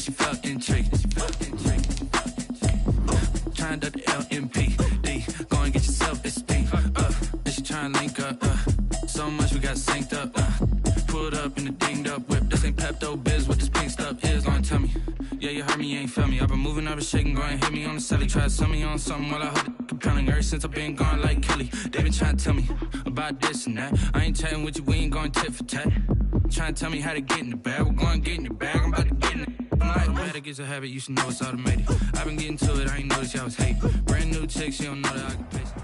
she felt intrigued. Trying to the LMPD. Go and get yourself esteem. Then she trying to link up. So much we got synced up. Pulled up in the dinged up whip. This ain't Pepto Biz. What this pink stuff is, don't tell me. Yeah, you heard me, you ain't felt me. I've been moving, I've been shaking, go and hit me on the celly. Try to sell me on something while I hold it compelling. Ever since I've been gone like Kelly, they been trying to tell me about this and that. I ain't chatting with you, we ain't going tit for tat. Trying to tell me how to get in the bag. We're going to get in the bag, I'm about to get in it. I'm like, automatic is a habit, you should know it's automated. I've been getting to it, I ain't noticed y'all was hate. Brand new chick, she don't know that I can pace it.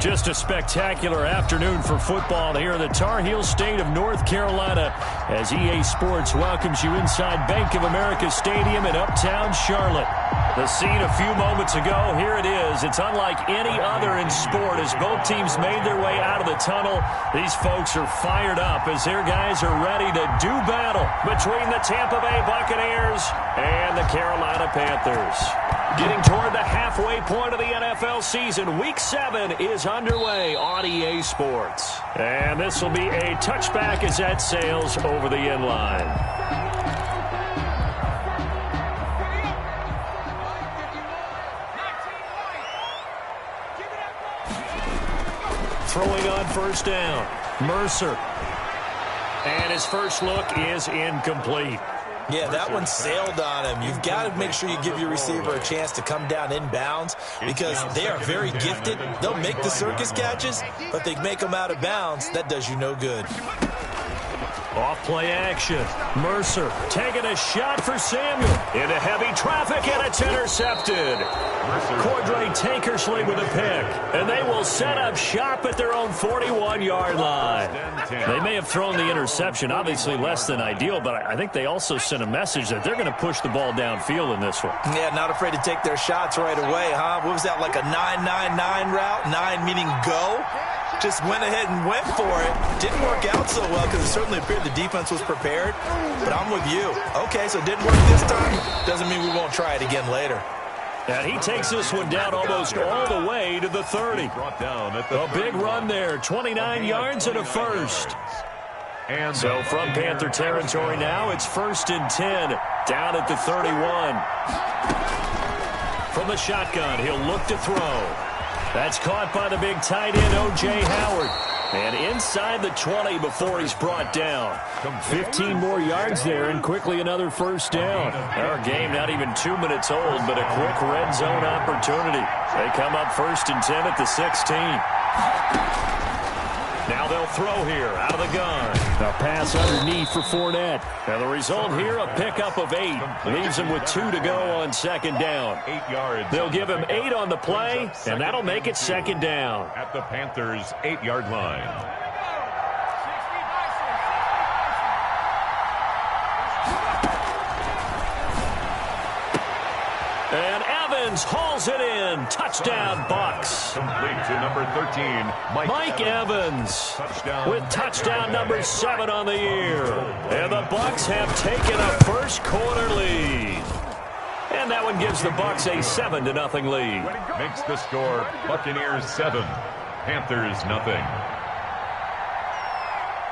Just a spectacular afternoon for football here in the Tar Heel state of North Carolina as EA Sports welcomes you inside Bank of America Stadium in uptown Charlotte. The scene a few moments ago, here it is. It's unlike any other in sport as both teams made their way out of the tunnel. These folks are fired up as their guys are ready to do battle between the Tampa Bay Buccaneers and the Carolina Panthers. Getting toward the halfway point of the NFL season, Week 7 is underway on EA Sports. And this will be a touchback as that sails over the end line. Throwing on first down, Mercer. And his first look is incomplete. Yeah, that one sailed on him. You've got to make sure you give your receiver a chance to come down inbounds because they are very gifted. They'll make the circus catches, but they make them out of bounds. That does you no good. Off play action. Mercer taking a shot for Samuel. Into heavy traffic, and it's intercepted. Cordray Tankersley with a pick. And they will set up shop at their own 41-yard line. They may have thrown the interception, obviously less than ideal, but I think they also sent a message that they're going to push the ball downfield in this one. Yeah, not afraid to take their shots right away, huh? What was that, like a 9-9-9 route? 9 meaning go? Just went ahead and went for it. Didn't work out so well because it certainly appeared the defense was prepared. But I'm with you. Okay, so it didn't work this time. Doesn't mean we won't try it again later. And he takes this one down almost all the way to the 30. A big run there, 29 yards and a first. And so from Panther territory now, it's 1st and 10, down at the 31. From the shotgun, he'll look to throw. That's caught by the big tight end, O.J. Howard. And inside the 20 before he's brought down. 15 more yards there and quickly another first down. Our game not even 2 minutes old, but a quick red zone opportunity. They come up 1st and 10 at the 16. Now they'll throw here out of the gun. A pass underneath for Fournette. And the result here, a pickup of 8. Leaves him with 2 to go on 2nd down. 8 yards. They'll give him 8 on the play, and that'll make it 2nd down. At the Panthers' 8-yard line. And Evans hauls it in. Touchdown, Bucks. Complete to number 13, Mike Evans. With touchdown number 7 on the year. And the Bucks have taken a first-quarter lead. And that one gives the Bucks a 7-0 lead. Makes the score Buccaneers 7, Panthers nothing.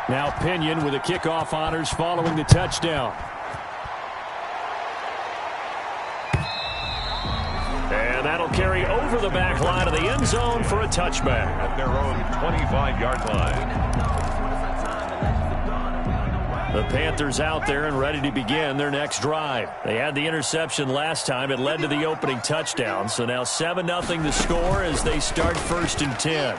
Now Pinion with the kickoff honors following the touchdown. And that'll carry over the back line of the end zone for a touchback. At their own 25-yard line. The Panthers out there and ready to begin their next drive. They had the interception last time. It led to the opening touchdown. So now 7-0 the score as they start 1st and 10.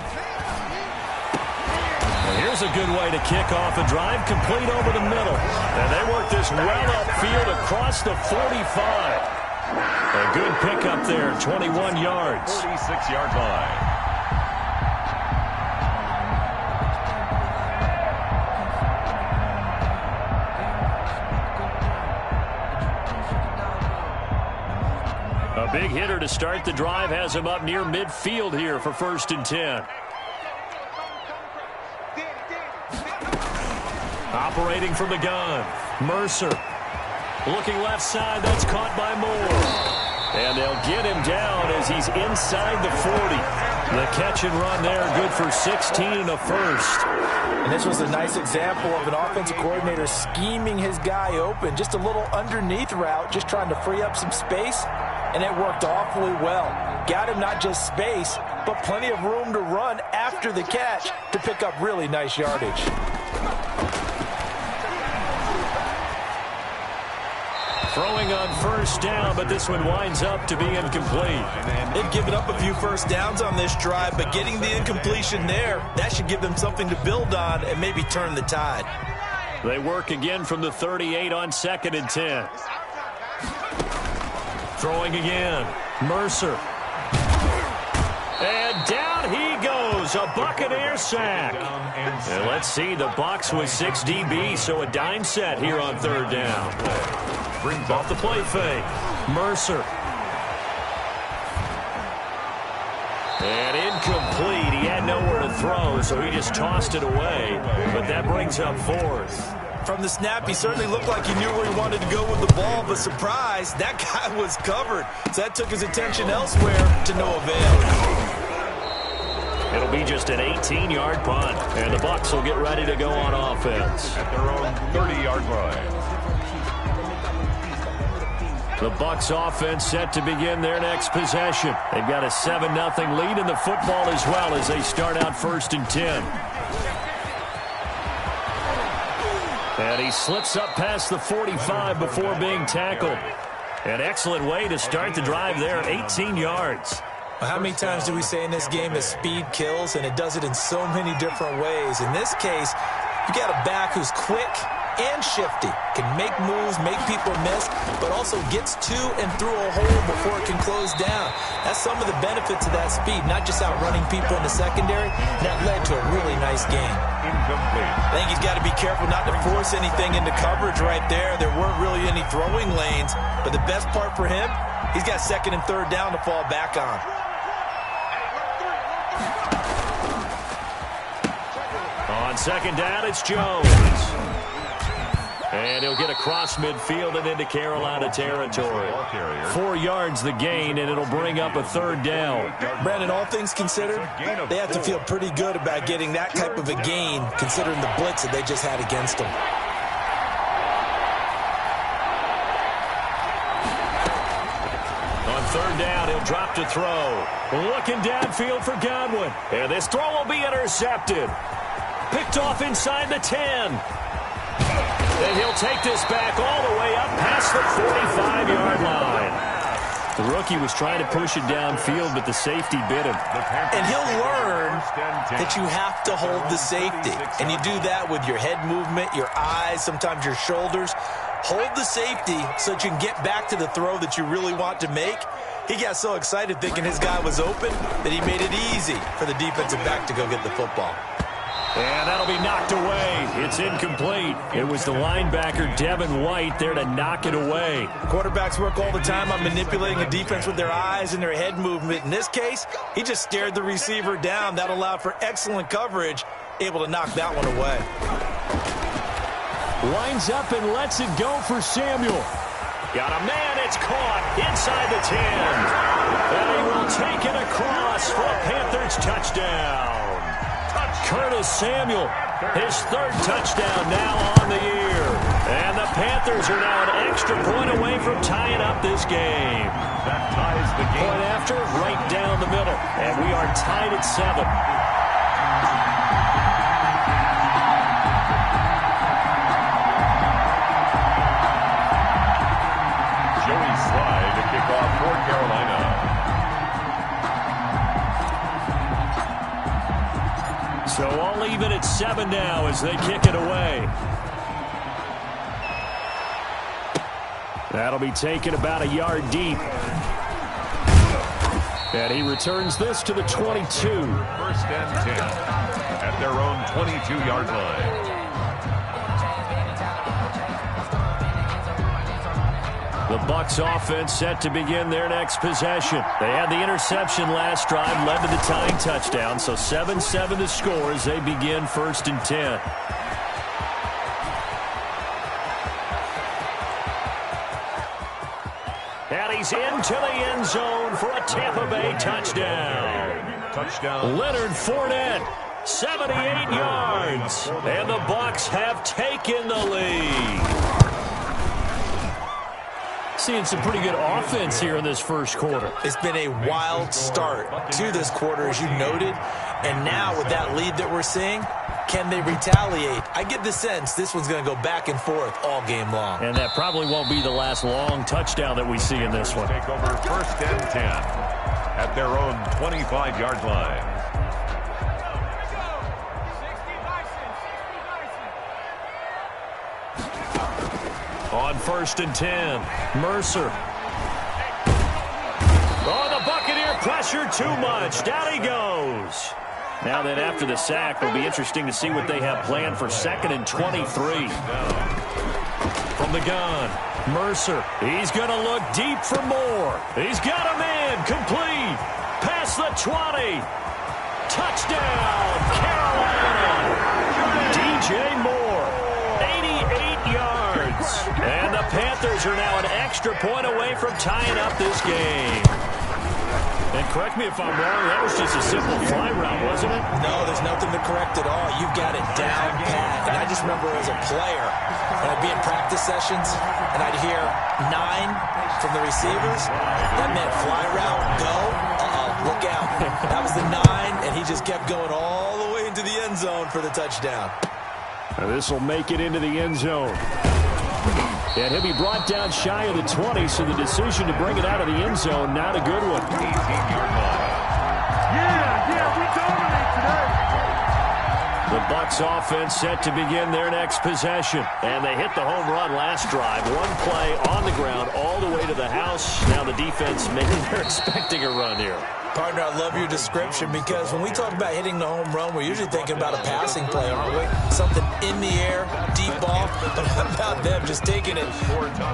And here's a good way to kick off a drive, complete over the middle. And they work this well upfield across the 45. A good pickup there, 21 yards. 46-yard line. A big hitter to start the drive has him up near midfield here for 1st and 10. Operating from the gun, Mercer. Looking left side, that's caught by Moore. And they'll get him down as he's inside the 40. The catch and run there, good for 16 and a first. And this was a nice example of an offensive coordinator scheming his guy open. Just a little underneath route, just trying to free up some space. And it worked awfully well. Got him not just space, but plenty of room to run after the catch to pick up really nice yardage. Throwing on first down, but this one winds up to be incomplete. They've given up a few first downs on this drive, but getting the incompletion there, that should give them something to build on and maybe turn the tide. They work again from the 38 on 2nd and 10. Throwing again. Mercer. And down he goes. A Buccaneer sack. And let's see, the box was 6 DB, so a dime set here on 3rd down. Brings off the play fake. Mercer. And incomplete. He had nowhere to throw, so he just tossed it away. But that brings up 4th. From the snap, he certainly looked like he knew where he wanted to go with the ball, but surprise, that guy was covered. So that took his attention elsewhere to no avail. It'll be just an 18-yard punt, and the Bucs will get ready to go on offense. At their own 30-yard line. The Bucs offense set to begin their next possession. They've got a 7-0 lead in the football as well as they start out 1st and 10. And he slips up past the 45 before being tackled. An excellent way to start the drive there, 18 yards. Well, how many times do we say in this game that speed kills, and it does it in so many different ways? In this case, you got a back who's quick and shifty, can make moves, make people miss, but also gets to and through a hole before it can close down. That's some of the benefits of that speed, not just outrunning people in the secondary. That led to a really nice game. Incomplete. I think he's got to be careful not to force anything into coverage right there. There weren't really any throwing lanes, but the best part for him, he's got 2nd and 3rd down to fall back on. On 2nd down, it's Jones. And he'll get across midfield and into Carolina territory. 4 yards the gain, and it'll bring up a 3rd down. Brandon, all things considered, they have to feel pretty good about getting that type of a gain, considering the blitz that they just had against them. On 3rd down, he'll drop to throw. Looking downfield for Godwin. And this throw will be intercepted. Picked off inside the 10. And he'll take this back all the way up past the 45-yard line. The rookie was trying to push it downfield, but the safety bit him. And he'll learn that you have to hold the safety. And you do that with your head movement, your eyes, sometimes your shoulders. Hold the safety so that you can get back to the throw that you really want to make. He got so excited thinking his guy was open that he made it easy for the defensive back to go get the football. And that'll be knocked away. It's incomplete. It was the linebacker, Devin White, there to knock it away. Quarterbacks work all the time on manipulating a defense with their eyes and their head movement. In this case, he just stared the receiver down. That allowed for excellent coverage, able to knock that one away. Lines up and lets it go for Samuel. Got a man, it's caught inside the 10. And he will take it across for a Panthers touchdown. Curtis Samuel, his 3rd touchdown now on the year. And the Panthers are now an extra point away from tying up this game. That ties the game. Point after, right down the middle. And we are tied at 7. Joey Slye to kick off for Carolina. So all even at 7 now as they kick it away. That'll be taken about a yard deep. And he returns this to the 22. 1st and 10 at their own 22-yard line. The Bucs offense set to begin their next possession. They had the interception last drive, led to the tying touchdown, so 7-7 the score as they begin 1st and 10. And he's into the end zone for a Tampa Bay touchdown. Leonard Fournette, 78 yards. And the Bucs have taken the lead. Seeing some pretty good offense here in this first quarter. It's been a wild start to this quarter, as you noted. And now with that lead that we're seeing, can they retaliate? I get the sense this one's going to go back and forth all game long. And that probably won't be the last long touchdown that we see in this one. Take over 1st and 10 at their own 25-yard line. On 1st and 10, Mercer. Oh, the Buccaneer pressure too much. Down he goes. Now then, after the sack, it'll be interesting to see what they have planned for 2nd and 23. From the gun, Mercer. He's going to look deep for more. He's got a man complete. Past the 20. Touchdown, Carolina. DJ Moore, 88 yards. And the Panthers are now an extra point away from tying up this game. And correct me if I'm wrong, that was just a simple fly route, wasn't it? No, there's nothing to correct at all. You've got it down pat. And I just remember as a player, when I'd be in practice sessions, and I'd hear 9 from the receivers, that meant fly route, go, look out. That was the 9, and he just kept going all the way into the end zone for the touchdown. This will make it into the end zone. And he'll be brought down shy of the 20, so the decision to bring it out of the end zone, not a good one. 18-yard line. Yeah, we dominate today. The Bucs offense set to begin their next possession. And they hit the home run last drive. One play on the ground all the way to the house. Now the defense, maybe they're expecting a run here. Partner, I love your description because when we talk about hitting the home run, we're usually thinking about a passing play, aren't we? Something in the air, deep ball. But how about them just taking it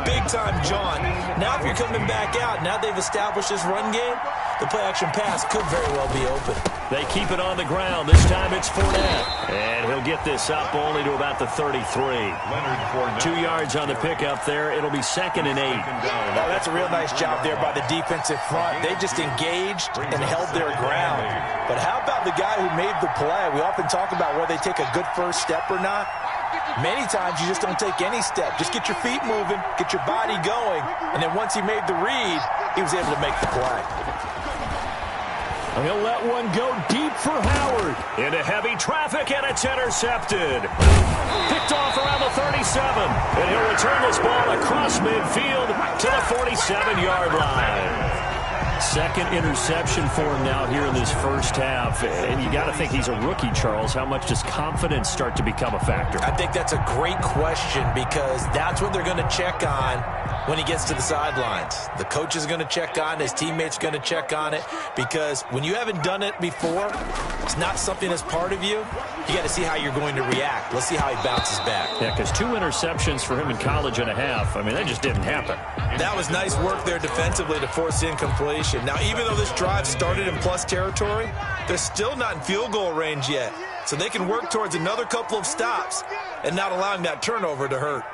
big-time, John? Now if you're coming back out, now they've established this run game, the play-action pass could very well be open. They keep it on the ground. This time it's Fournette. And he'll get this up only to about the 33. 2 yards on the pickup there. It'll be 2nd and 8. Now, that's a real nice job there by the defensive front. They just engaged and held their ground. But how about the guy who made the play? We often talk about whether they take a good first step or not. Many times you just don't take any step. Just get your feet moving, get your body going, and then once he made the read, he was able to make the play. He'll let one go deep for Howard. Into heavy traffic, and it's intercepted. Picked off around the 37. And he'll return this ball across midfield to the 47-yard line. 2nd interception for him now here in this first half. And you got to think he's a rookie, Charles. How much does confidence start to become a factor? I think that's a great question because that's what they're going to check on when he gets to the sidelines. The coach is going to check on it. His teammates are going to check on it because when you haven't done it before, it's not something that's part of you. You got to see how you're going to react. Let's see how he bounces back. Yeah, because 2 interceptions for him in college and a half. I mean, that just didn't happen. That was nice work there defensively to force the incompletion. Now, even though this drive started in plus territory, they're still not in field goal range yet. So they can work towards another couple of stops and not allowing that turnover to hurt.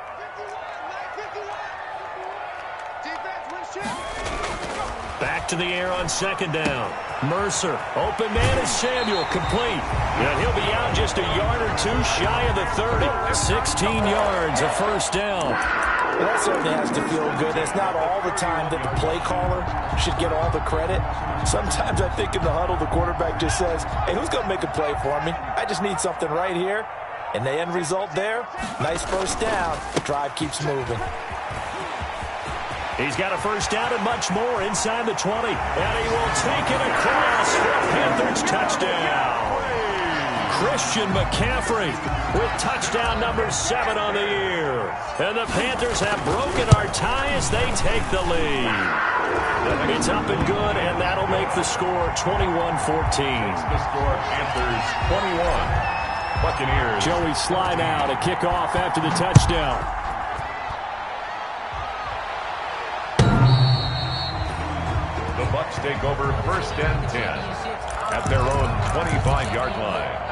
Back to the air on 2nd down. Mercer, open man is Samuel, complete. And he'll be out just a yard or 2 shy of the 30. 16 yards, a first down. Well, that certainly has to feel good. It's not all the time that the play caller should get all the credit. Sometimes I think in the huddle, the quarterback just says, hey, who's going to make a play for me? I just need something right here. And the end result there, nice first down. The drive keeps moving. He's got a first down and much more inside the 20. And he will take it across for a Panthers touchdown. Christian McCaffrey with touchdown number 7 on the year. And the Panthers have broken our tie as they take the lead. It's up and good, and that'll make the score 21-14. The score, Panthers 21. Buccaneers. Joey Sly now to kick off after the touchdown. The Bucs take over 1st and 10 at their own 25-yard line.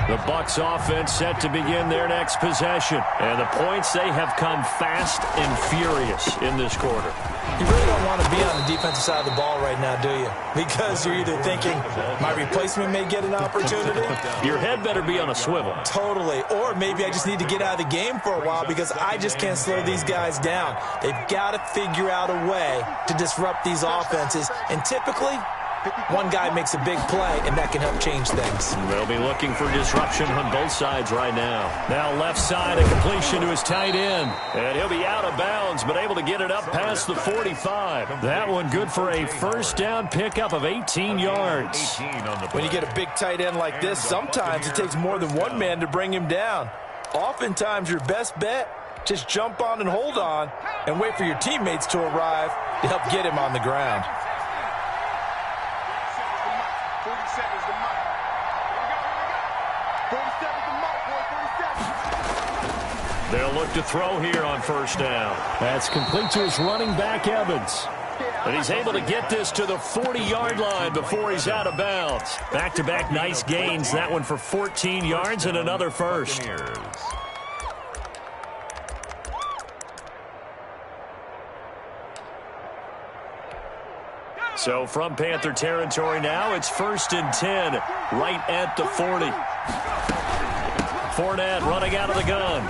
The Bucs offense set to begin their next possession. And the points, they have come fast and furious in this quarter. You really don't want to be on the defensive side of the ball right now, do you? Because you're either thinking, my replacement may get an opportunity. Your head better be on a swivel. Totally. Or maybe I just need to get out of the game for a while because I just can't slow these guys down. They've got to figure out a way to disrupt these offenses. And typically, one guy makes a big play, and that can help change things. They'll be looking for disruption on both sides right now. Now left side, a completion to his tight end. And he'll be out of bounds, but able to get it up past the 45. That one good for a first down pickup of 18 yards. When you get a big tight end like this, sometimes it takes more than one man to bring him down. Oftentimes, your best bet, just jump on and hold on and wait for your teammates to arrive to help get him on the ground. They'll look to throw here on first down. That's complete to his running back, Evans. And he's able to get this to the 40-yard line before he's out of bounds. Back-to-back nice gains. That one for 14 yards and another first. So from Panther territory now, it's 1st and 10, right at the 40. Fournette running out of the gun.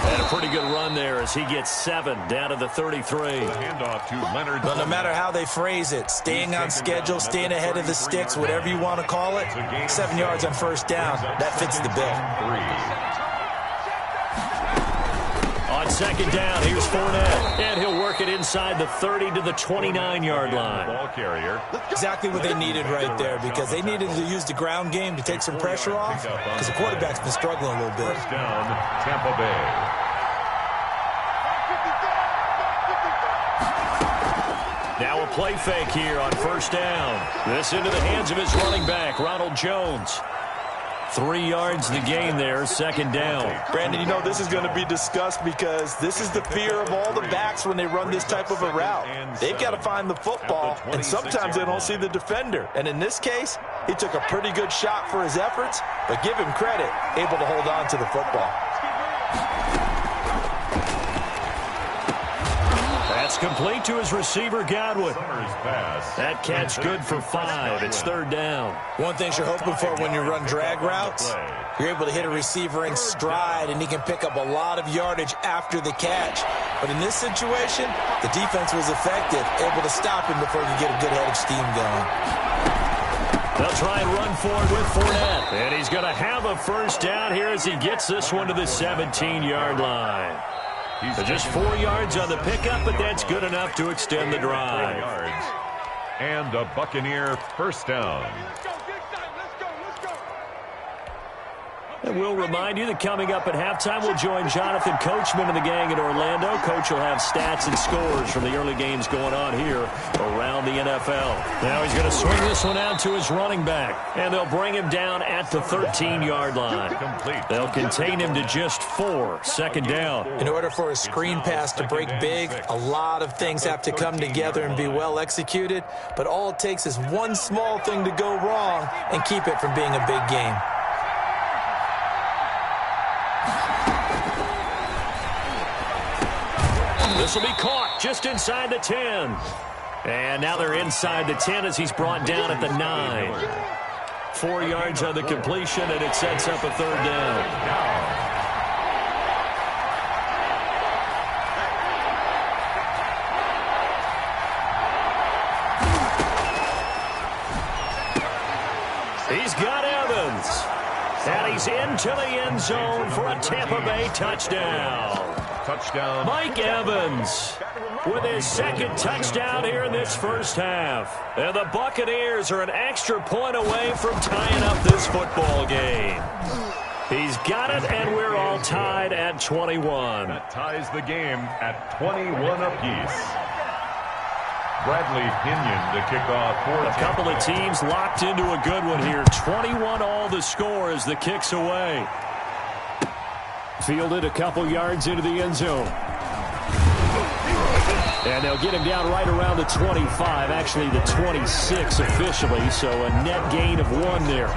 And a pretty good run there as he gets 7 down to the 33. Handoff to Leonard. But no matter how they phrase it, staying on schedule, staying ahead of the sticks, whatever you want to call it, 7 yards on first down, that fits the bill. On second down, here's Fournette. And he'll work it inside the 30 to the 29-yard line. Ball carrier. Exactly what they needed right there, because they needed to use the ground game to take some pressure off, because the quarterback's been struggling a little bit. First down, Tampa Bay. Now a play fake here on first down. This into the hands of his running back, Ronald Jones. 3 yards the gain there, second down. Brandon, you know this is going to be discussed because this is the fear of all the backs when they run this type of a route. They've got to find the football, and sometimes they don't see the defender. And in this case, he took a pretty good shot for his efforts, but give him credit, able to hold on to the football. That's complete to his receiver, Godwin. That catch good for 5. It's third down. One thing you're hoping for when you run drag routes, you're able to hit a receiver in stride, and he can pick up a lot of yardage after the catch. But in this situation, the defense was effective, able to stop him before he could get a good head of steam going. They'll try and run forward with Fournette. And he's going to have a first down here as he gets this one to the 17-yard line. Just 4 yards on the pickup, but that's good enough to extend the drive. And a Buccaneer first down. And we'll remind you that coming up at halftime, we'll join Jonathan Coachman and the gang in Orlando. Coach will have stats and scores from the early games going on here around the NFL. Now he's going to swing this one out to his running back, and they'll bring him down at the 13-yard line. They'll contain him to just 4, second down. In order for a screen pass to break big, a lot of things have to come together and be well executed, but all it takes is one small thing to go wrong and keep it from being a big game. This will be caught just inside the 10. And now they're inside the 10 as he's brought down at the 9. 4 yards on the completion, and it sets up a third down. He's got Evans. And he's into the end zone for a Tampa Bay touchdown. Touchdown. Mike Evans with his second touchdown here in this first half. And the Buccaneers are an extra point away from tying up this football game. He's got it, and we're all tied at 21. That ties the game at 21 apiece. Bradley Pinion to kick off for a couple of teams locked into a good one here. 21 all the score as the kick's away. Fielded a couple yards into the end zone. And they'll get him down right around the 25, actually the 26 officially, so a net gain of 1 there.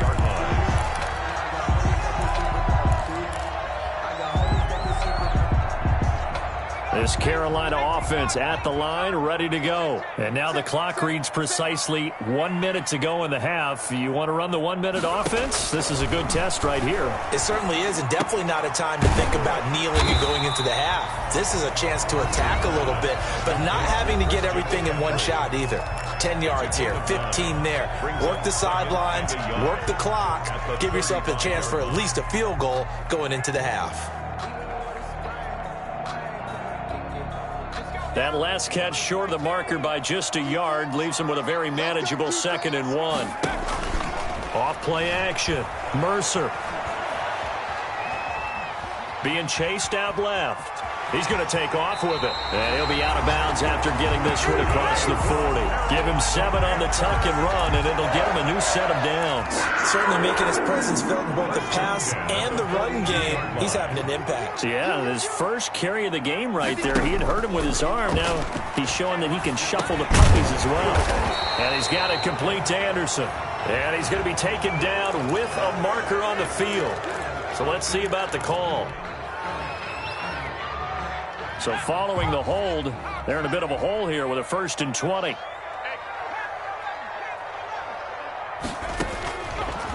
This Carolina offense at the line, ready to go. And now the clock reads precisely 1 minute to go in the half. You want to run the 1 minute offense? This is a good test right here. It certainly is, and definitely not a time to think about kneeling and going into the half. This is a chance to attack a little bit, but not having to get everything in one shot either. 10 yards here, 15 there. Work the sidelines, work the clock, give yourself a chance for at least a field goal going into the half. That last catch short of the marker by just a yard leaves him with a very manageable 2nd and 1. Off play action. Mercer. Being chased out left. He's going to take off with it. And he'll be out of bounds after getting this one across the 40. Give him 7 on the tuck and run, and it'll get him a new set of downs. Certainly making his presence felt in both the pass and the run game. He's having an impact. Yeah, his first carry of the game right there. He had hurt him with his arm. Now he's showing that he can shuffle the puppies as well. And he's got it complete to Anderson. And he's going to be taken down with a marker on the field. So let's see about the call. So following the hold, they're in a bit of a hole here with a 1st and 20.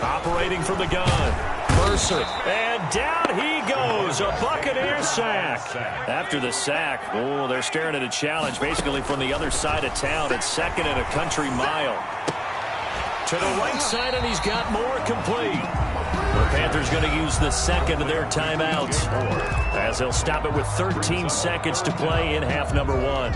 Operating from the gun. Mercer. And down he goes. A Buccaneer sack. After the sack, oh, they're staring at a challenge basically from the other side of town. It's 2nd and a country mile. To the right side, and he's got more complete. The Panthers going to use the 2nd of their timeouts as they'll stop it with 13 seconds to play in half number 1.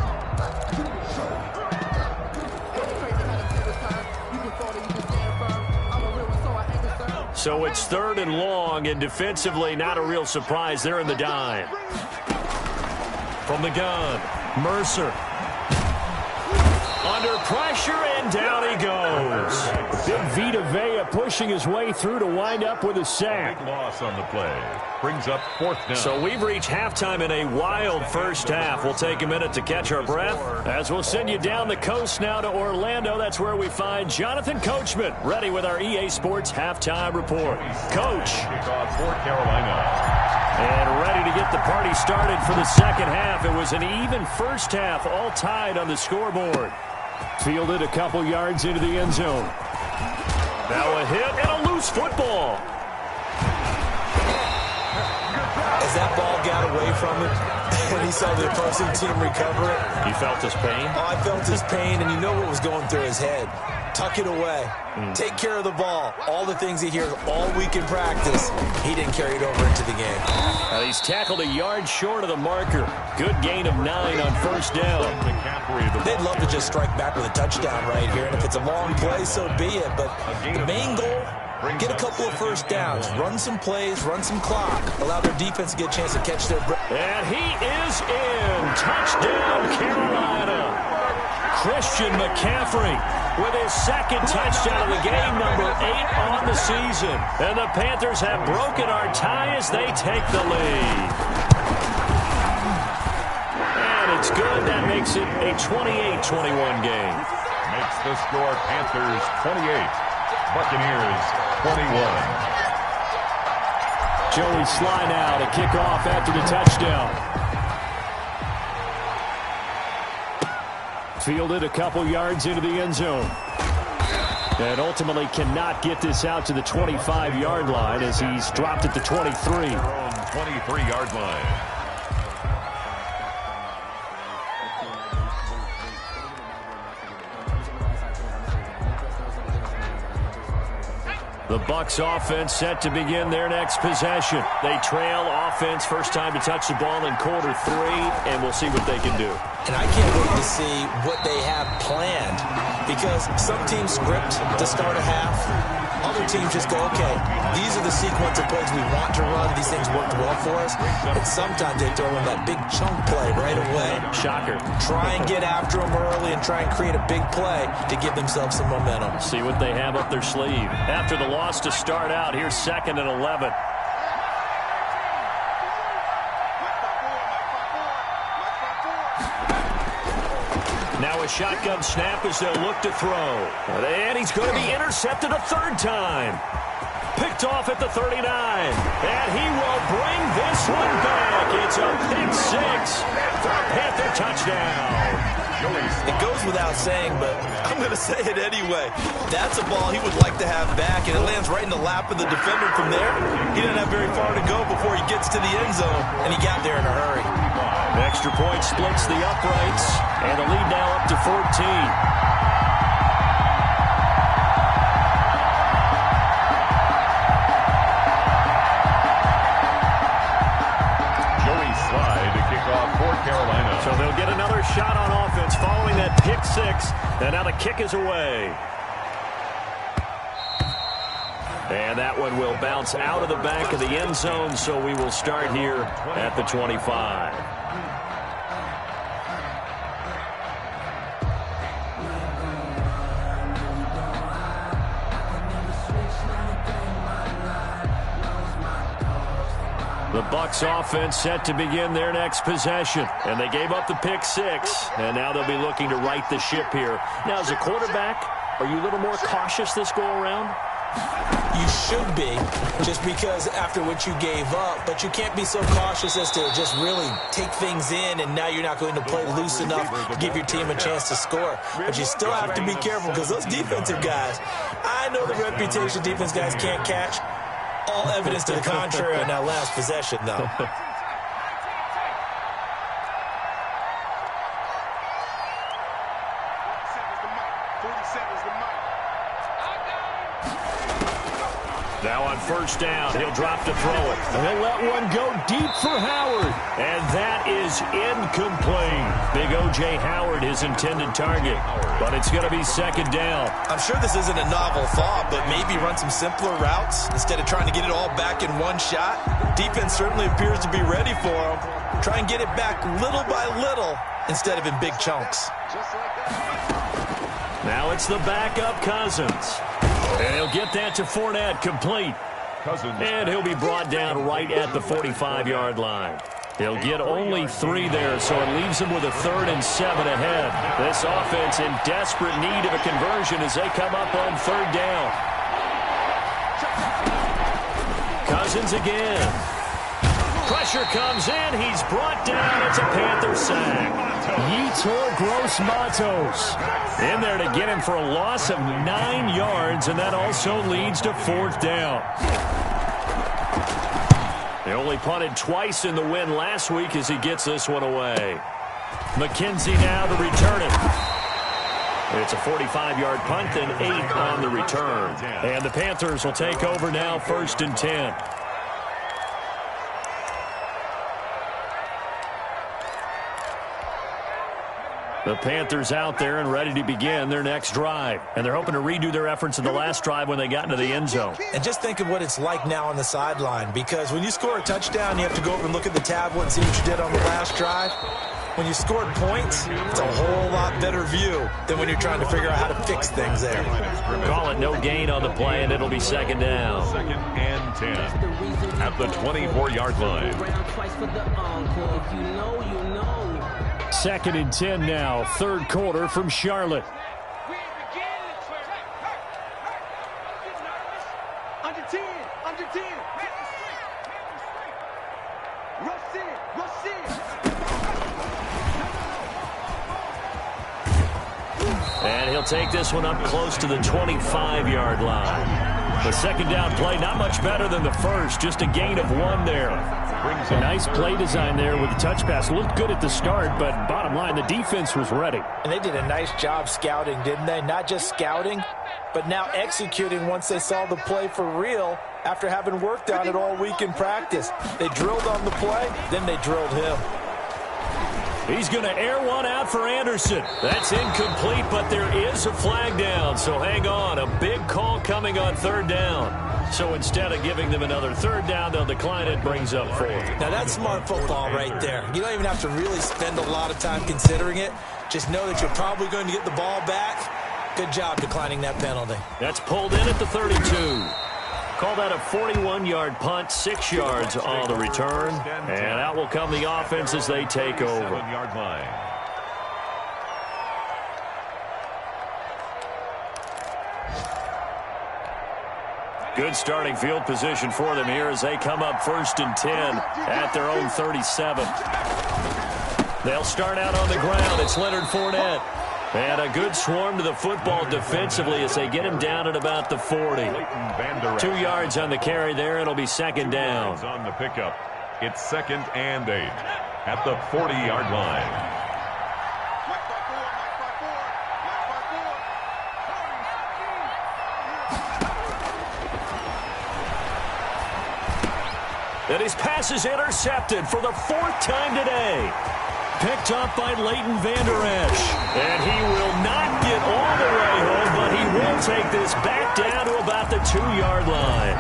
So it's 3rd and long, and defensively not a real surprise. They're in the dime. From the gun, Mercer. Under pressure, and down he goes. Big Vita Vea pushing his way through to wind up with a sack. Big loss on the play. Brings up 4th down. So we've reached halftime in a wild first half. We'll take a minute to catch our breath as we'll send you down the coast now to Orlando. That's where we find Jonathan Coachman, ready with our EA Sports halftime report. Coach. Kickoff for Carolina. And ready to get the party started for the second half. It was an even first half, all tied on the scoreboard. Fielded a couple yards into the end zone. Now a hit and a loose football. As that ball got away from him, and he saw the opposing team recover it. You felt his pain? Oh, I felt his pain, and you know what was going through his head. Tuck it away. Take care of the ball. All the things he hears all week in practice, he didn't carry it over into the game. He's tackled a yard short of the marker. Good gain of 9 on 1st down. They'd love to just strike back with a touchdown right here, and if it's a long play, so be it. But the main goal, get a couple of first downs, run some plays, run some clock, allow their defense to get a chance to catch their breath. And he is in. Touchdown, Carolina. Christian McCaffrey with his 2nd touchdown of the game, number 8 on the season. And the Panthers have broken our tie as they take the lead. And it's good. That makes it a 28-21 game. Makes the score Panthers 28, Buccaneers 21. Joey Sly now to kick off after the touchdown. Fielded a couple yards into the end zone. And ultimately cannot get this out to the 25-yard line as he's dropped at the 23. 23-yard line. The Bucs offense set to begin their next possession. They trail offense, first time to touch the ball in quarter 3, and we'll see what they can do. And I can't wait to see what they have planned, because some teams script to start a half. Other teams just go, okay, these are the sequence of plays we want to run. These things worked well for us. And sometimes they throw in that big chunk play right away. Shocker. Try and get after them early and try and create a big play to give themselves some momentum. See what they have up their sleeve. After the loss to start out, here's 2nd and 11. Now a shotgun snap as they'll look to throw. And he's going to be intercepted a 3rd time. Picked picked off at the 39. And he will bring this one back. It's a pick six for a Panther touchdown. It goes without saying, but I'm going to say it anyway. That's a ball he would like to have back, and it lands right in the lap of the defender from there. He didn't have very far to go before he gets to the end zone, and he got there in a hurry. The extra point splits the uprights, and the lead now up to 14. Carolina. So they'll get another shot on offense following that pick six. And now the kick is away. And that one will bounce out of the back of the end zone, so we will start here at the 25. The Bucs offense set to begin their next possession. And they gave up the pick six. And now they'll be looking to right the ship here. Now, as a quarterback, are you a little more cautious this go-around? You should be, just because after what you gave up. But you can't be so cautious as to just really take things in, and now you're not going to play loose enough to give your team a chance to score. But you still have to be careful, because those defensive guys, I know the reputation defense guys can't catch. All evidence to the contrary on that last possession, though. Now on first down, he'll drop to throw it. He'll let one go deep for Howard. And that is incomplete. Big O.J. Howard, his intended target. But it's going to be second down. I'm sure this isn't a novel thought, but maybe run some simpler routes instead of trying to get it all back in one shot. Defense certainly appears to be ready for him. Try and get it back little by little instead of in big chunks. Now it's the backup Cousins. And he'll get that to Fournette, complete. And he'll be brought down right at the 45-yard line. He'll get only 3 there, so it leaves him with a 3rd and 7 ahead. This offense in desperate need of a conversion as they come up on 3rd down. Cousins again. Pressure comes in. He's brought down. It's a Panther sack. Yetur Gross-Matos in there to get him for a loss of 9 yards, and that also leads to 4th down. They only punted twice in the win last week as he gets this one away. McKenzie now to return it. It's a 45-yard punt and 8 on the return. And the Panthers will take over now, 1st and 10. The Panthers out there and ready to begin their next drive. And they're hoping to redo their efforts in the last drive when they got into the end zone. And just think of what it's like now on the sideline, because when you score a touchdown, you have to go over and look at the tablet and see what you did on the last drive. When you scored points, it's a whole lot better view than when you're trying to figure out how to fix things there. Call it no gain on the play, and it'll be 2nd down. 2nd and 10 at the 24-yard line. 2nd and 10 now, 3rd quarter from Charlotte. Under 10. Rush in. And he'll take this one up close to the 25-yard line. The 2nd down play, not much better than the first, just a gain of 1 there. A nice play design there with the touch pass. Looked good at the start, but bottom line, the defense was ready. And they did a nice job scouting, didn't they? Not just scouting, but now executing once they saw the play for real after having worked on it all week in practice. They drilled on the play, then they drilled him. He's going to air one out for Anderson. That's incomplete, but there is a flag down, so hang on. A big call coming on 3rd down. So instead of giving them another 3rd down, they'll decline it, brings up 4. Now that's smart football right there. You don't even have to really spend a lot of time considering it. Just know that you're probably going to get the ball back. Good job declining that penalty. That's pulled in at the 32. Call that a 41-yard punt, 6 yards on the return. And out will come the offense as they take over. 7-yard line. Good starting field position for them here as they come up 1st and 10 at their own 37. They'll start out on the ground. It's Leonard Fournette. And a good swarm to the football defensively as they get him down at about the 40. 2 yards on the carry there. It'll be 2nd down. On the pickup, it's 2nd and 8 at the 40-yard line. And his pass is intercepted for the 4th time today. Picked up by Leighton Vander Esch. And he will not get all the way home, but he will take this back down to about the 2-yard line.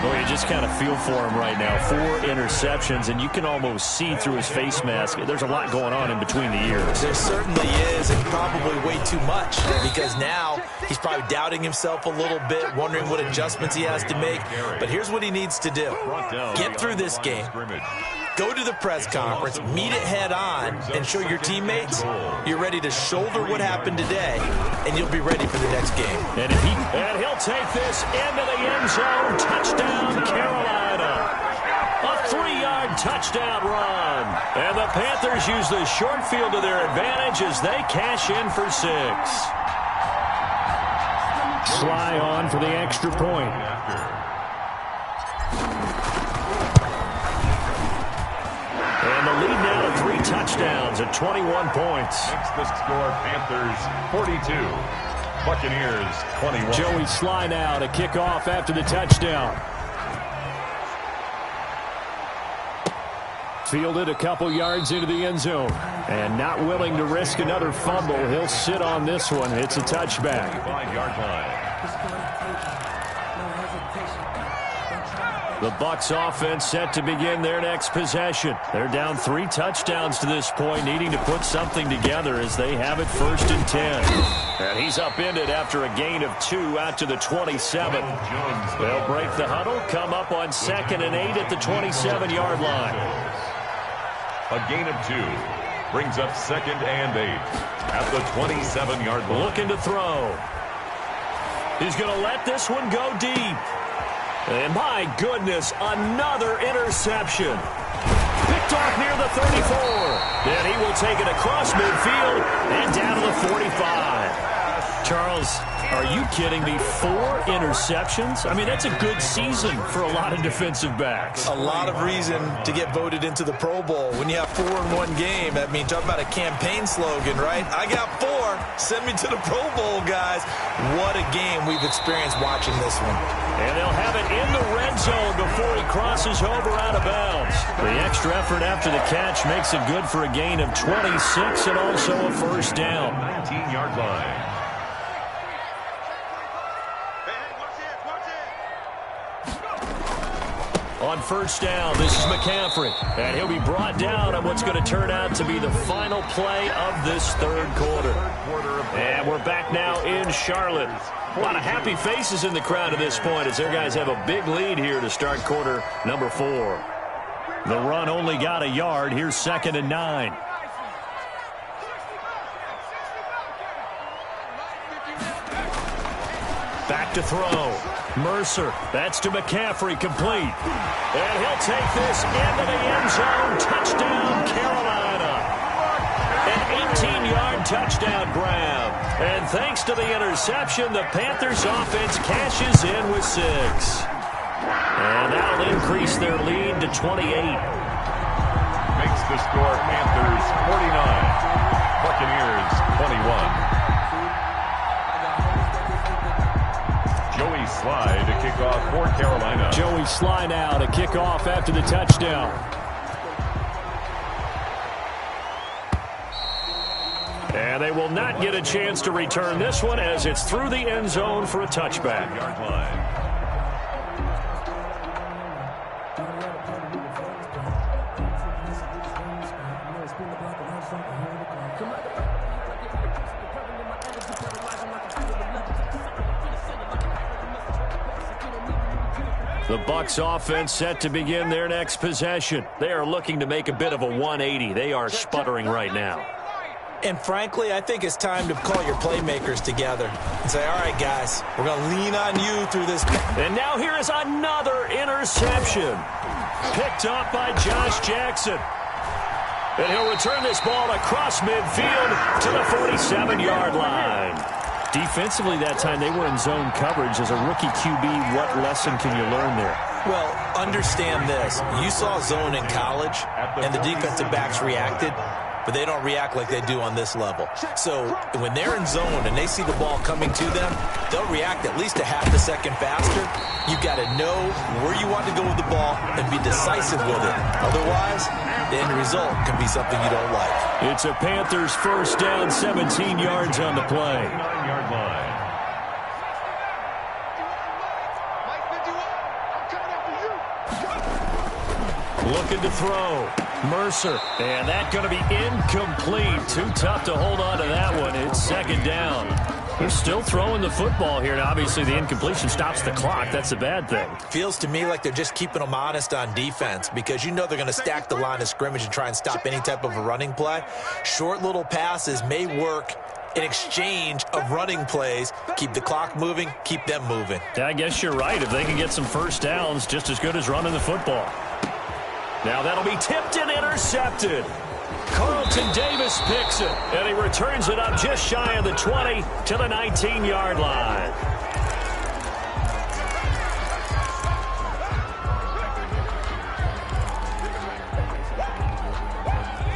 Well, you just kind of feel for him right now. 4 interceptions, and you can almost see through his face mask. There's a lot going on in between the ears. There certainly is, and probably way too much, because now he's probably doubting himself a little bit, wondering what adjustments he has to make. But here's what he needs to do. Get through this game. Go to the press conference, meet it head on, and show your teammates you're ready to shoulder what happened today, and you'll be ready for the next game. And he'll take this into the end zone. Touchdown, Carolina. A 3-yard touchdown run. And the Panthers use the short field to their advantage as they cash in for 6. Sly on for the extra point. And the lead now to 3 touchdowns at 21 points. Makes the score Panthers 42, Buccaneers 21. Joey Sly now to kick off after the touchdown. Fielded a couple yards into the end zone. And not willing to risk another fumble. He'll sit on this one. It's a touchback. 5-yard line. The Bucs offense set to begin their next possession. They're down 3 touchdowns to this point, needing to put something together as they have it 1st and 10. And he's upended after a gain of 2 out to the 27. They'll break the huddle, come up on 2nd and 8 at the 27-yard line. A gain of 2 brings up 2nd and 8 at the 27-yard line. Looking to throw. He's going to let this one go deep. And my goodness, another interception. Picked off near the 34. Then he will take it across midfield and down to the 45. Charles, are you kidding me? 4 interceptions? I mean, that's a good season for a lot of defensive backs. A lot of reason to get voted into the Pro Bowl. When you have 4 in one game, I mean, talk about a campaign slogan, right? I got 4. Send me to the Pro Bowl, guys. What a game we've experienced watching this one. And they'll have it in the red zone before he crosses over out of bounds. The extra effort after the catch makes it good for a gain of 26 and also a 1st down. 19-yard line. On 1st down, this is McCaffrey. And he'll be brought down on what's going to turn out to be the final play of this 3rd quarter. And we're back now in Charlotte. A lot of happy faces in the crowd at this point as their guys have a big lead here to start quarter number 4. The run only got a yard. Here's 2nd and 9. Back to throw. Mercer. That's to McCaffrey. Complete. And he'll take this into the end zone. Touchdown, Carolina. An 18-yard touchdown grab. And thanks to the interception, the Panthers offense cashes in with 6. And that'll increase their lead to 28. Makes the score Panthers 49, Buccaneers 21. Joey Sly to kick off for Carolina. Joey Sly now to kick off after the touchdown. And they will not get a chance to return this one as it's through the end zone for a touchback. Yard line. The Bucs offense set to begin their next possession. They are looking to make a bit of a 180. They are sputtering right now. And frankly, I think it's time to call your playmakers together and say, all right, guys, we're going to lean on you through this. And now here is another interception. Picked up by Josh Jackson. And he'll return this ball across midfield to the 47-yard line. Defensively that time, they were in zone coverage. As a rookie QB, what lesson can you learn there? Well, understand this. You saw zone in college, and the defensive backs reacted, but they don't react like they do on this level. So when they're in zone and they see the ball coming to them, they'll react at least a half a second faster. You've got to know where you want to go with the ball and be decisive with it. Otherwise, the end result can be something you don't like. It's a Panthers first down, 17 yards on the play. 9-yard line. Looking to throw. Mercer. And that's going to be incomplete. Too tough to hold on to that one. It's second down. They're still throwing the football here. And obviously, the incompletion stops the clock. That's a bad thing. Feels to me like they're just keeping them honest on defense because you know they're going to stack the line of scrimmage and try and stop any type of a running play. Short little passes may work in exchange of running plays. Keep the clock moving, keep them moving. Yeah, I guess you're right. If they can get some first downs, just as good as running the football. Now that'll be tipped and intercepted. Carlton Davis picks it, and he returns it up just shy of the 20 to the 19-yard line.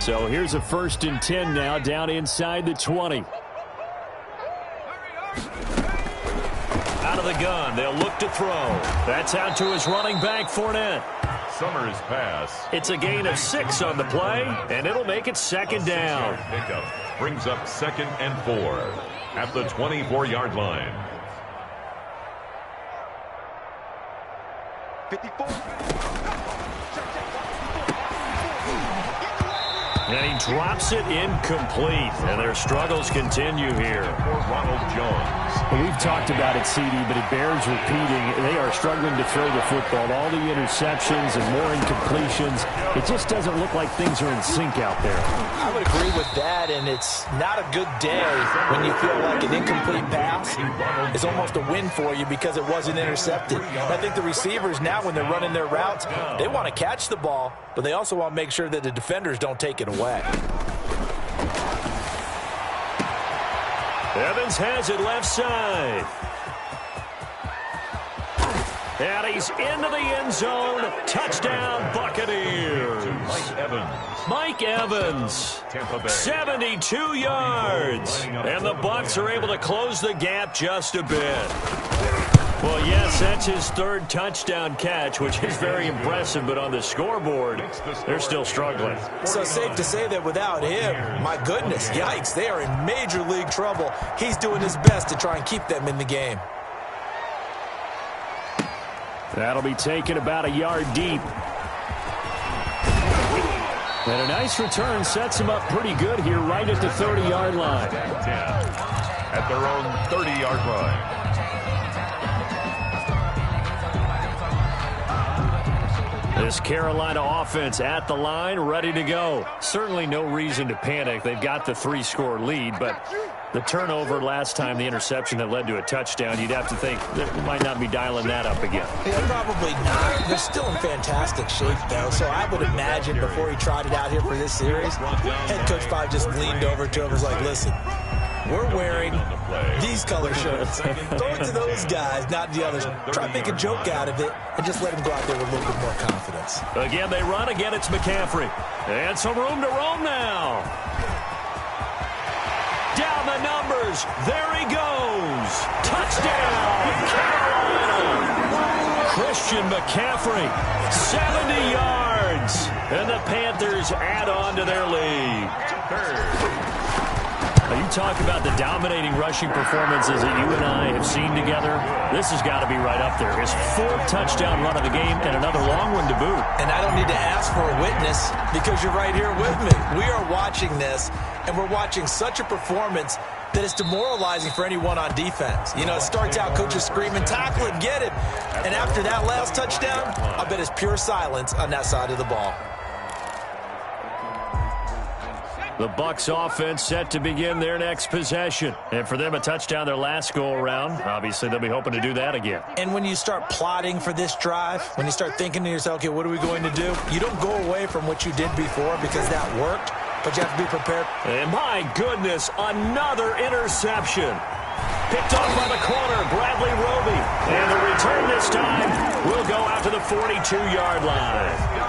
So here's a 1st and 10 now, down inside the 20. Out of the gun, they'll look to throw. That's out to his running back, Fournette. Summers pass. It's a gain of 6 on the play, and it'll make it second down. Pickup brings up 2nd and 4 at the 24-yard line. 54. And he drops it incomplete, and their struggles continue here. For Ronald Jones. We've talked about it, CD, but it bears repeating. They are struggling to throw the football. All the interceptions and more incompletions. It just doesn't look like things are in sync out there. I would agree with that, and it's not a good day when you feel like an incomplete pass is almost a win for you because it wasn't intercepted. I think the receivers now, when they're running their routes, they want to catch the ball, but they also want to make sure that the defenders don't take it away. Evans has it left side. And he's into the end zone. Touchdown, Buccaneers. Mike Evans, 72 yards. And the Bucs are able to close the gap just a bit. Well, yes, that's his 3rd touchdown catch, which is very impressive, but on the scoreboard, they're still struggling. So safe to say that without him, my goodness, yikes, they are in major league trouble. He's doing his best to try and keep them in the game. That'll be taken about a yard deep. And a nice return sets him up pretty good here right at the 30-yard line. 10 at their own 30-yard line. This Carolina offense at the line, ready to go. Certainly no reason to panic. They've got the 3-score lead, but the turnover last time, the interception that led to a touchdown, you'd have to think they might not be dialing that up again. Yeah, probably not. They're still in fantastic shape, though, so I would imagine before he tried it out here for this series, head coach probably just leaned over to him and was like, listen, we're wearing these color shirts. Throw it to those guys, not the others. Try to make a joke out of it and just let them go out there with a little bit more confidence. Again, they run. Again, it's McCaffrey. And some room to roam now. Down the numbers. There he goes. Touchdown, Carolina. Christian McCaffrey, 70 yards. And the Panthers add on to their lead. Now, you talk about the dominating rushing performances that you and I have seen together. This has got to be right up there. His 4th touchdown run of the game and another long one to boot. And I don't need to ask for a witness because you're right here with me. We are watching this, and we're watching such a performance that it's demoralizing for anyone on defense. You know, it starts out coaches screaming, tackle it, get it. And after that last touchdown, I bet it's pure silence on that side of the ball. The Bucs offense set to begin their next possession. And for them, a touchdown their last go-around. Obviously, they'll be hoping to do that again. And when you start plotting for this drive, when you start thinking to yourself, okay, what are we going to do? You don't go away from what you did before because that worked, but you have to be prepared. And my goodness, another interception. Picked off by the corner, Bradley Roby. And the return this time will go out to the 42-yard line.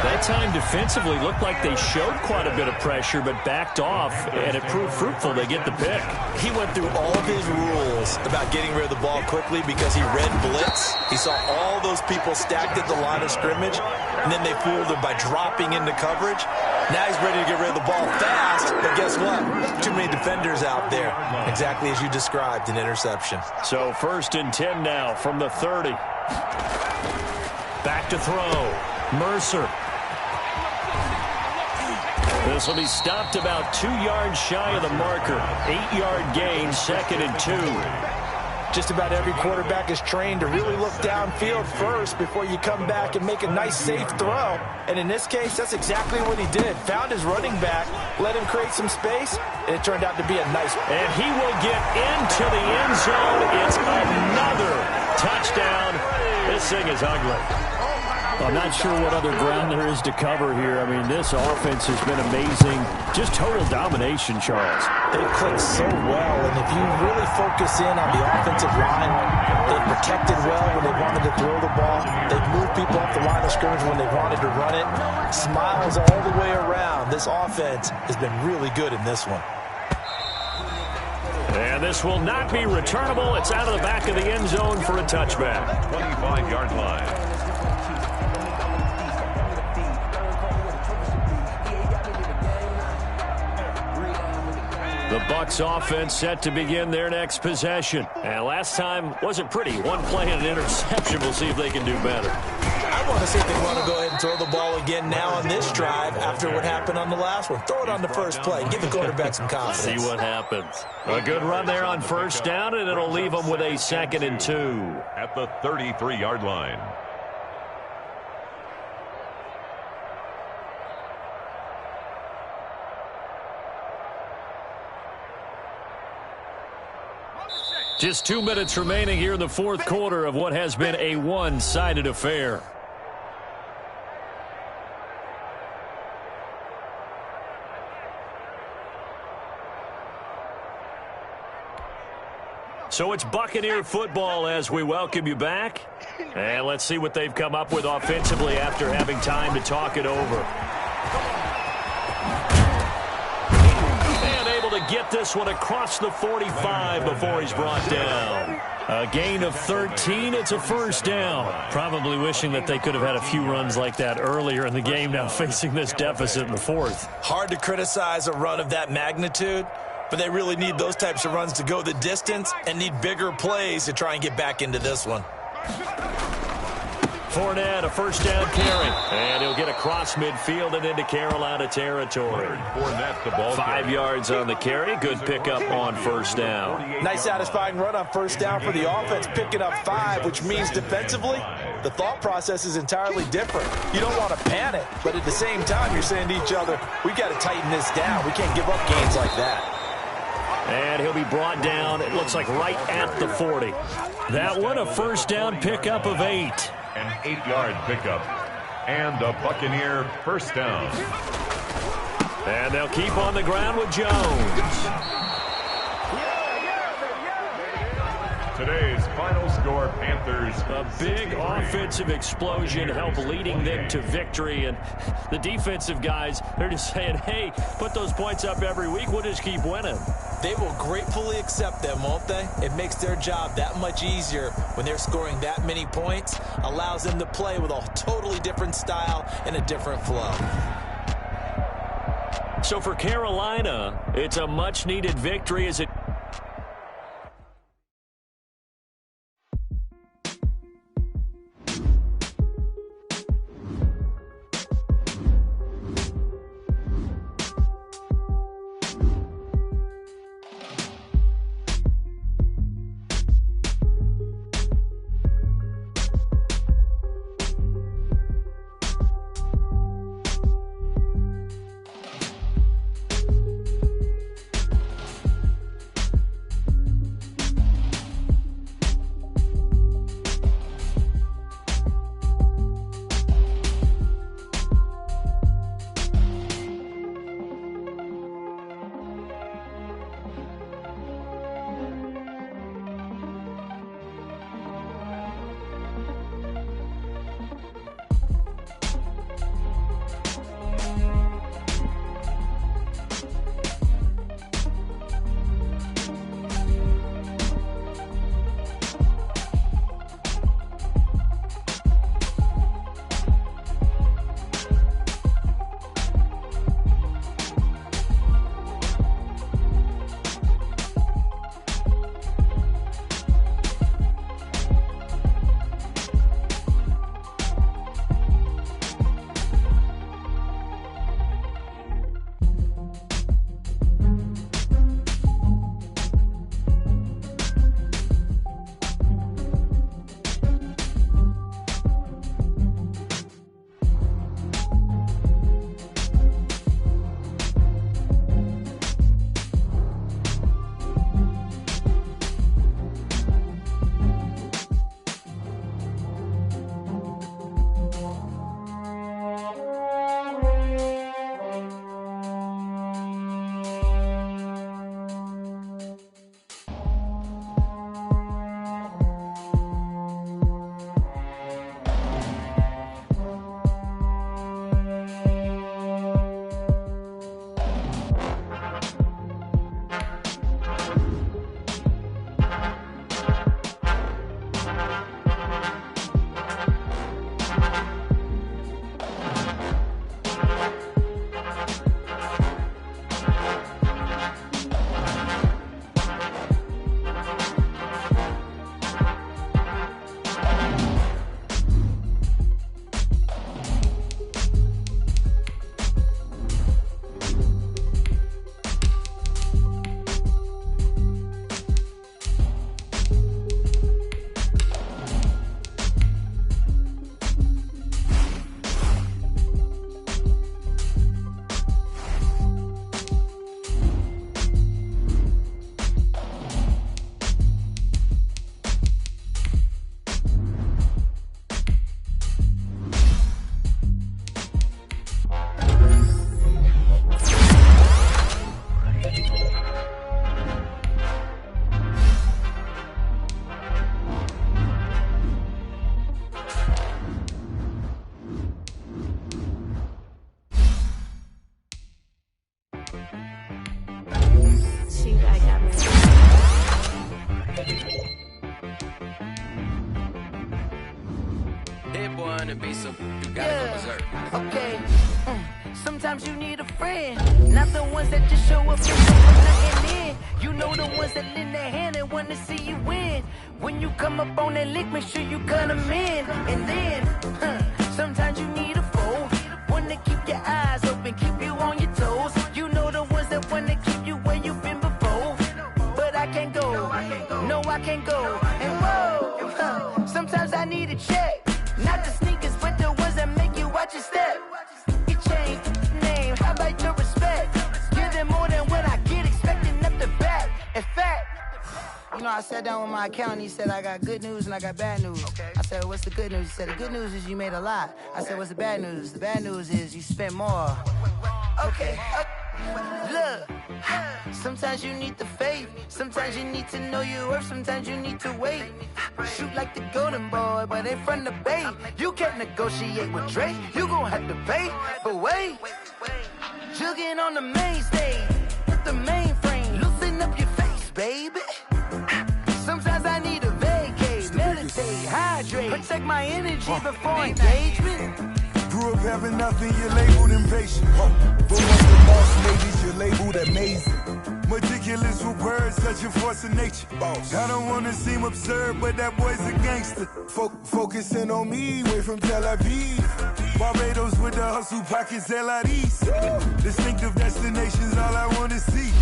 That time defensively looked like they showed quite a bit of pressure but backed off, and it proved fruitful. They get the pick. He went through all of his rules about getting rid of the ball quickly because he read blitz. He saw all those people stacked at the line of scrimmage, and then they fooled him by dropping into coverage. Now he's ready to get rid of the ball fast, but guess what? Too many defenders out there. Exactly as you described, an interception. So 1st and 10 now from the 30. Back to throw. Mercer. This will be stopped about 2 yards shy of the marker. 8-yard gain, 2nd and 2. Just about every quarterback is trained to really look downfield first before you come back and make a nice, safe throw. And in this case, that's exactly what he did. Found his running back, let him create some space, and it turned out to be a nice. And he will get into the end zone. It's another touchdown. This thing is ugly. I'm not sure what other ground there is to cover here. I mean, this offense has been amazing. Just total domination, Charles. They click so well, and if you really focus in on the offensive line, they protected well when they wanted to throw the ball. They moved people off the line of scrimmage when they wanted to run it. Smiles all the way around. This offense has been really good in this one. And this will not be returnable. It's out of the back of the end zone for a touchback. 25-yard line. The Bucs offense set to begin their next possession. And last time wasn't pretty. One play and an interception. We'll see if they can do better. I want to see if they want to go ahead and throw the ball again now on this drive after what happened on the last one. Throw it on the first play. Give the quarterback some confidence. See what happens. A good run there on 1st down, and it'll leave them with a 2nd and 2. At the 33-yard line. Just 2 minutes remaining here in the 4th quarter of what has been a one-sided affair. So it's Buccaneer football as we welcome you back. And let's see what they've come up with offensively after having time to talk it over. To get this one across the 45 before he's brought down. A gain of 13. It's a 1st down. Probably wishing that they could have had a few runs like that earlier in the game, now facing this deficit in the 4th. Hard to criticize a run of that magnitude, but they really need those types of runs to go the distance and need bigger plays to try and get back into this one. Fournette, a 1st down carry. And he'll get across midfield and into Carolina territory. 5 yards on the carry. Good pickup on 1st down. Nice satisfying run on 1st down for the offense, picking up 5, which means defensively, the thought process is entirely different. You don't want to panic, but at the same time, you're saying to each other, we got to tighten this down. We can't give up gains like that. And he'll be brought down, it looks like right at the 40. That one, a 1st down pickup of 8. An 8-yard pickup. And a Buccaneer 1st down. And they'll keep on the ground with Jones. Today's final score, Panthers. A big offensive explosion helped leading them to victory. And the defensive guys, they're just saying, hey, put those points up every week. We'll just keep winning. They will gratefully accept them, won't they? It makes their job that much easier when they're scoring that many points. Allows them to play with a totally different style and a different flow. So for Carolina, it's a much-needed victory as it wanna be so, you gotta go berserk. Okay. Sometimes you need a friend, not the ones that just show up and don't put nothing in. You know the ones that lend their hand and wanna see you win. When you come up on that lick, make sure you cut them in. And then, sometimes you need a foe, one to keep your eyes open, keep you on your toes. You know the ones that wanna keep you where you've been before. But I can't go, no I can't go. And whoa, sometimes I need a check, not the sneakers, but the ones that make you watch your step. Your chain, name, how about your respect? Give them more than what I get, expecting up the back. In fact, you know, I sat down with my accountant, he said I got good news and I got bad news. I said, what's the good news? He said, the good news is you made a lot. I said, what's the bad news? The bad news is you spent more. Okay, look, sometimes you need the faith, sometimes you need to know your worth, sometimes you need to wait. Shoot like the golden boy, but in front of the bay. You can't negotiate with Drake, you gon' have to pay. But wait, jugging on the main stage, with the mainframe, loosen up your face, baby. Sometimes I need a vacate, meditate, hydrate, protect my energy before engagement. Grew up having nothing, you're labeled impatient. But once the boss ladies, you're labeled amazing. Meticulous with words, such a force of nature. I don't wanna seem absurd, but that boy's a gangster. Focusing on me, way from Tel Aviv. Barbados with the hustle pockets, LIDs. Distinctive destinations, all I wanna see.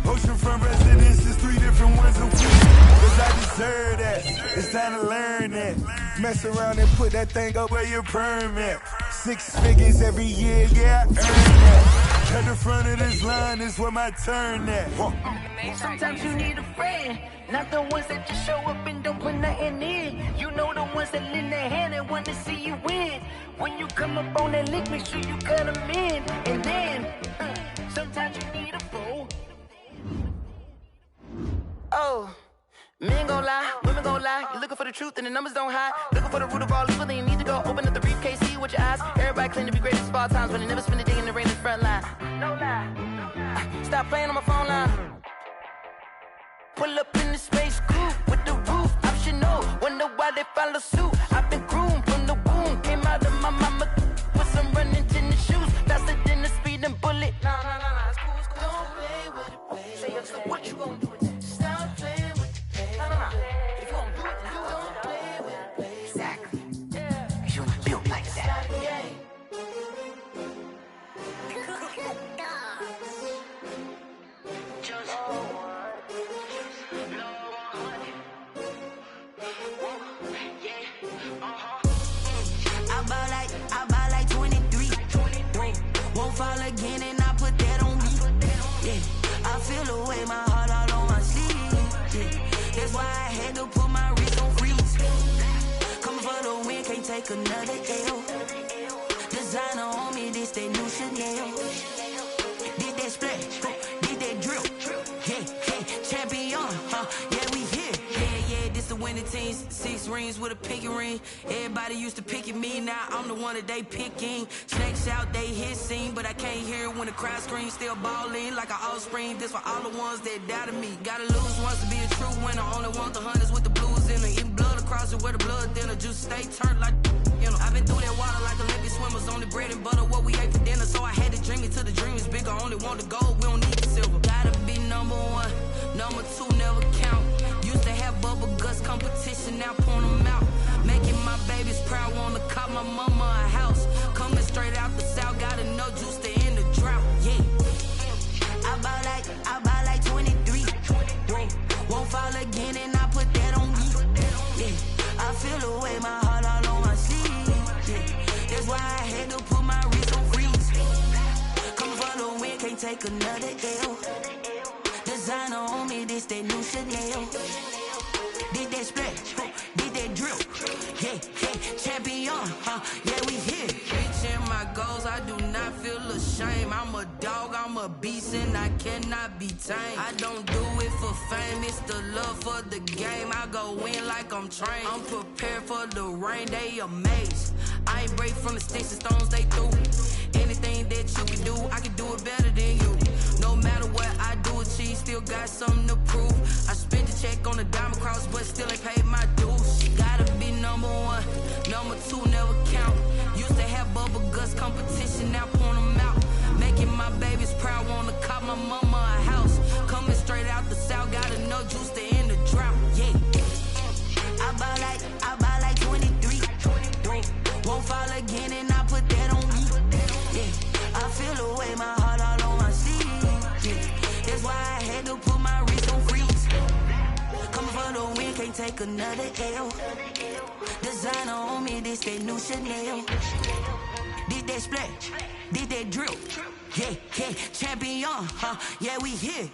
Oceanfront residences, 3 different ones a week. Cause I deserve that, it's time to learn that. Mess around and put that thing up where your permit. 6 figures every year, yeah, I earn that. At the front of this line is where my turn at. Sometimes you need a friend, not the ones that just show up and don't put nothing in. You know the ones that lend their hand and want to see you win. When you come up on that lick, make sure you cut them in. And then, sometimes you need a fool. Oh, men gon' lie, women gon' lie. You're looking for the truth and the numbers don't hide. Looking for the root of all evil, then you need to go open up the briefcase, see with your eyes. Everybody claim to be greatest of all times, but they never spend a day in the rain in the front line. No lie. Stop playing on my phone line. Pull up in the space coupe with the roof optional. Wonder why they follow suit. I've been groomed from the womb. Came out of my mama with some running tennis shoes. Faster than the speeding bullet. No, it's cool, it's cool. Don't play with it, play. Say, what you gonna do with it? Stop playing with it, play. No. If you gonna do it, then you don't play with it, play. Exactly. Yeah. Cause you ain't built like that. I buy like 23. Won't fall again and I put that on me. Yeah, I feel away my heart all on my sleeve. Yeah, that's why I had to put my wrist on freeze. Coming for the win, can't take another L. Designer on me, this that new Chanel. Did that splash, did that drill. Yeah, champion, yeah, we here. Yeah, this the winning teams. 6 rings with a pinky ring. Everybody used to pick at me, now I'm the one that they picking. Snakes out, they hit scene, but I can't hear it when the crowd screams. Still balling like an offspring. This for all the ones that doubted me. Gotta lose once to be a true winner. Only want the hunters with the blues in it. Eating blood across it where the blood thinner. Juice stay turned like, you know. I've been through that water like Olympic swimmers. Only bread and butter, what we ate for dinner. So I had to dream it till the dream is bigger. Only want the gold, we don't need the silver. Gotta be number 1, number 2 never count. Used to have bubble guts competition, now point them out. Making my babies proud, wanna cop my mama a house. Coming straight out the south, got enough juice to end the drought. Yeah, I buy like 23. Won't fall again and I put that on me. Yeah, I feel away my heart all on my sleeve. Yeah, that's why I had to put my wrist on freeze. Coming for the win, can't take another L. Designer on me, this that new Chanel. Did that splash, did that drill. Yeah, champion, yeah, we here. Reaching my goals, I do not feel ashamed. I'm a dog, I'm a beast, and I cannot be tamed. I don't do it for fame, it's the love for the game. I go in like I'm trained. I'm prepared for the rain, they amazed. I ain't break from the sticks and stones they threw. Anything that you can do, I can do it better than you. No matter what I do, achieve, still got something to prove. I spent the check on the diamond cross, but still ain't paid my dues. Gotta be number 1, number number 2 never count. Used to have bubble guts competition, now point them out. Making my babies proud, wanna cop my mama a house. Coming straight out the south, got enough juice to end the drought. Yeah. I buy like 23. Won't fall again and I put that on me. Yeah. I feel the way, my heart all on my sleeve. Yeah. That's why I had to put my wrist on freeze. Coming for the win, can't take another L. Designer on me, this that new Chanel. Did that splash, did that drill. Yeah, champion, yeah, we here.